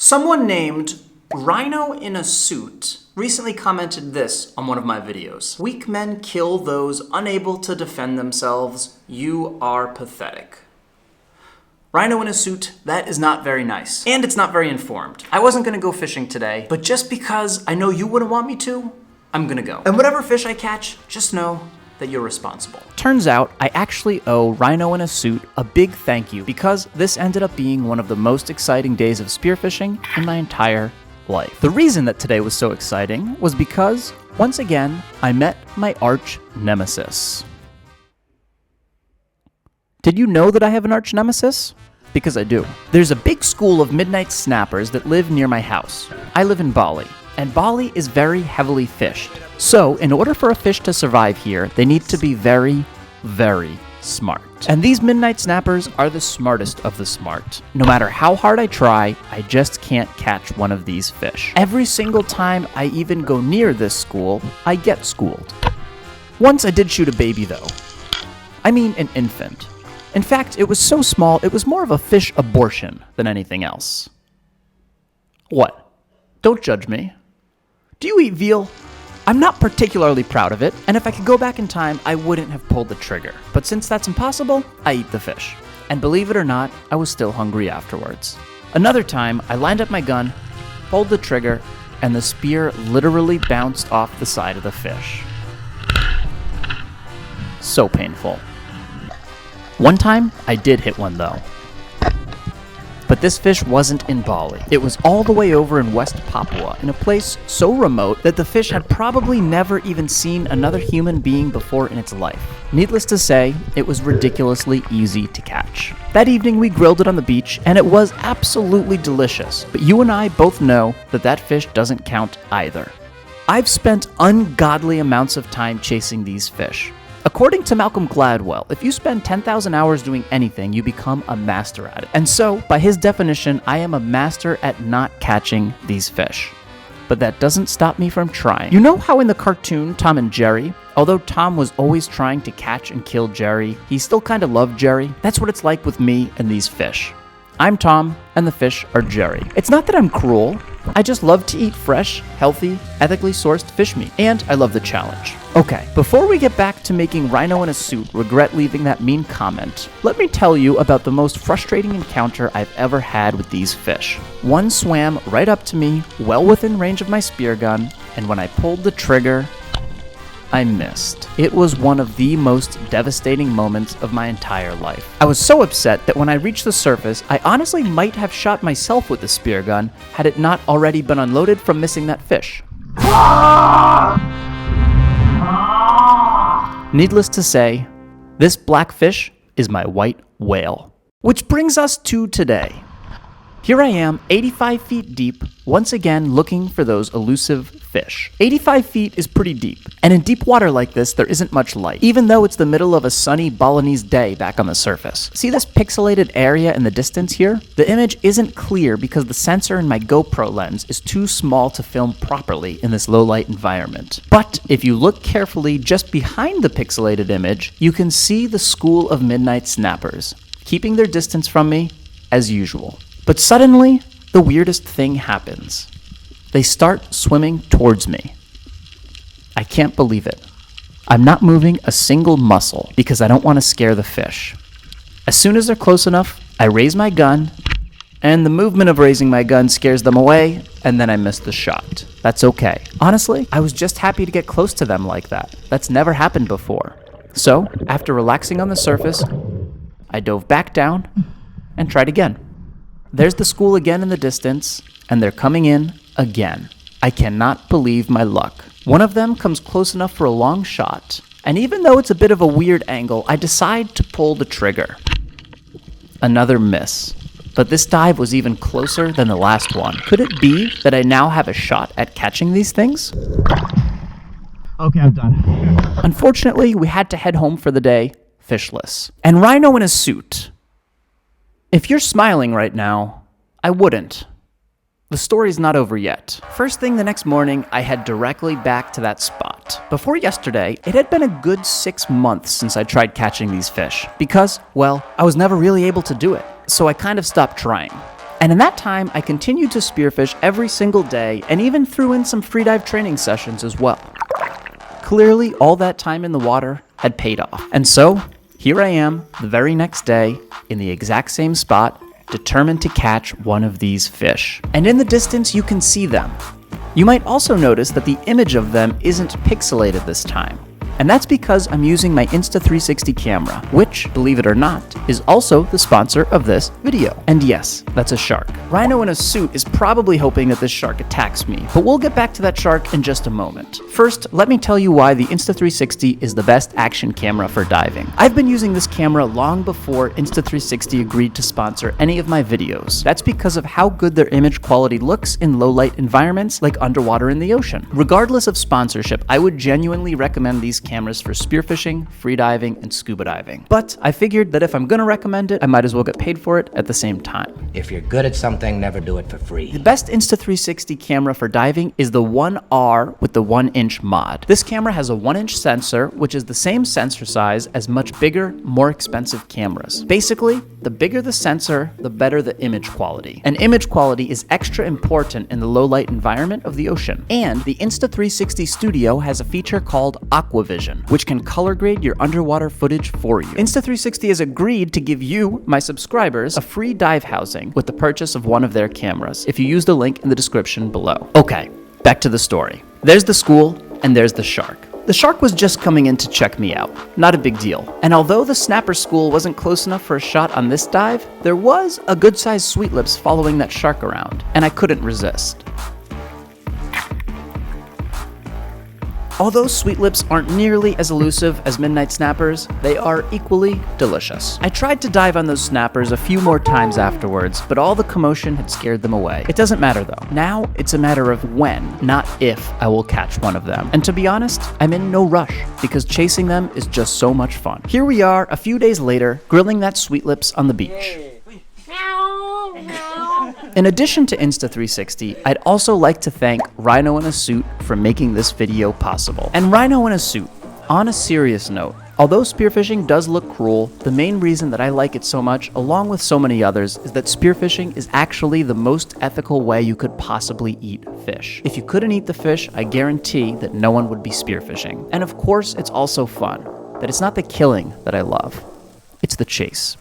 Someone named Rhino in a Suit recently commented this on one of my videos. Weak men kill those unable to defend themselves. You are pathetic. Rhino in a suit, that is not very nice. And it's not very informed. I wasn't gonna go fishing today, but just because I know you wouldn't want me to, I'm gonna go. And whatever fish I catch, just know that you're responsible. Turns out I actually owe Rhino in a Suit a big thank you because this ended up being one of the most exciting days of spearfishing in my entire life. The reason that today was so exciting was because, once again, I met my arch nemesis. Did you know that I have an arch nemesis? Because I do. There's a big school of midnight snappers that live near my house. I live in Bali, and Bali is very heavily fished. So, in order for a fish to survive here, they need to be very, very smart. And these midnight snappers are the smartest of the smart. No matter how hard I try, I just can't catch one of these fish. Every single time I even go near this school, I get schooled. Once I did shoot a baby though. I mean an infant. In fact, it was so small, it was more of a fish abortion than anything else. What? Don't judge me. Do you eat veal? I'm not particularly proud of it, and if I could go back in time, I wouldn't have pulled the trigger. But since that's impossible, I eat the fish. And believe it or not, I was still hungry afterwards. Another time, I lined up my gun, pulled the trigger, and the spear literally bounced off the side of the fish. So painful. One time, I did hit one though. But this fish wasn't in Bali. It was all the way over in West Papua, in a place so remote that the fish had probably never even seen another human being before in its life. Needless to say, it was ridiculously easy to catch. That evening we grilled it on the beach, and it was absolutely delicious. But you and I both know that that fish doesn't count either. I've spent ungodly amounts of time chasing these fish. According to Malcolm Gladwell, if you spend 10,000 hours doing anything, you become a master at it. And so, by his definition, I am a master at not catching these fish. But that doesn't stop me from trying. You know how in the cartoon Tom and Jerry, although Tom was always trying to catch and kill Jerry, he still kind of loved Jerry? That's what it's like with me and these fish. I'm Tom, and the fish are Jerry. It's not that I'm cruel. I just love to eat fresh, healthy, ethically sourced fish meat, and I love the challenge. Okay, before we get back to making Rhino in a Suit regret leaving that mean comment, let me tell you about the most frustrating encounter I've ever had with these fish. One swam right up to me, well within range of my spear gun, and when I pulled the trigger, I missed. It was one of the most devastating moments of my entire life. I was so upset that when I reached the surface, I honestly might have shot myself with the spear gun had it not already been unloaded from missing that fish. Needless to say, this black fish is my white whale. Which brings us to today. Here I am, 85 feet deep, once again looking for those elusive fish. 85 feet is pretty deep, and in deep water like this, there isn't much light, even though it's the middle of a sunny Balinese day back on the surface. See this pixelated area in the distance here? The image isn't clear because the sensor in my GoPro lens is too small to film properly in this low-light environment. But if you look carefully just behind the pixelated image, you can see the school of midnight snappers, keeping their distance from me as usual. But suddenly, the weirdest thing happens. They start swimming towards me. I can't believe it. I'm not moving a single muscle because I don't want to scare the fish. As soon as they're close enough, I raise my gun, and the movement of raising my gun scares them away, and then I miss the shot. That's okay. Honestly, I was just happy to get close to them like that. That's never happened before. So, after relaxing on the surface, I dove back down and tried again. There's the school again in the distance, and they're coming in again. I cannot believe my luck. One of them comes close enough for a long shot, and even though it's a bit of a weird angle, I decide to pull the trigger. Another miss. But this dive was even closer than the last one. Could it be that I now have a shot at catching these things? Okay, I'm done. Unfortunately, we had to head home for the day, fishless. And Rhino in a Suit. If you're smiling right now, I wouldn't. The story's not over yet. First thing the next morning, I head directly back to that spot. Before yesterday, it had been a good 6 months since I tried catching these fish because, well, I was never really able to do it. So I kind of stopped trying. And in that time, I continued to spearfish every single day and even threw in some freedive training sessions as well. Clearly, all that time in the water had paid off. And so, here I am, the very next day, in the exact same spot, determined to catch one of these fish. And in the distance, you can see them. You might also notice that the image of them isn't pixelated this time. And that's because I'm using my Insta360 camera, which, believe it or not, is also the sponsor of this video. And yes, that's a shark. Rhino in a suit is probably hoping that this shark attacks me, but we'll get back to that shark in just a moment. First, let me tell you why the Insta360 is the best action camera for diving. I've been using this camera long before Insta360 agreed to sponsor any of my videos. That's because of how good their image quality looks in low-light environments like underwater in the ocean. Regardless of sponsorship, I would genuinely recommend these cameras for spearfishing, freediving, and scuba diving. But I figured that if I'm gonna recommend it, I might as well get paid for it at the same time. If you're good at something, never do it for free. The best Insta360 camera for diving is the 1R with the 1-inch mod. This camera has a 1-inch sensor, which is the same sensor size as much bigger, more expensive cameras. Basically, the bigger the sensor, the better the image quality. And image quality is extra important in the low-light environment of the ocean. And the Insta360 Studio has a feature called Aquavision, which can color grade your underwater footage for you. Insta360 has agreed to give you, my subscribers, a free dive housing with the purchase of one of their cameras, if you use the link in the description below. Okay, back to the story. There's the school, and there's the shark. The shark was just coming in to check me out. Not a big deal. And although the snapper school wasn't close enough for a shot on this dive, there was a good-sized sweet lips following that shark around, and I couldn't resist. Although sweet lips aren't nearly as elusive as midnight snappers, they are equally delicious. I tried to dive on those snappers a few more times afterwards, but all the commotion had scared them away. It doesn't matter though. Now it's a matter of when, not if, I will catch one of them. And to be honest, I'm in no rush, because chasing them is just so much fun. Here we are, a few days later, grilling that sweet lips on the beach. In addition to Insta360, I'd also like to thank Rhino in a Suit for making this video possible. And Rhino in a Suit, on a serious note, although spearfishing does look cruel, the main reason that I like it so much, along with so many others, is that spearfishing is actually the most ethical way you could possibly eat fish. If you couldn't eat the fish, I guarantee that no one would be spearfishing. And of course, it's also fun, that it's not the killing that I love, it's the chase.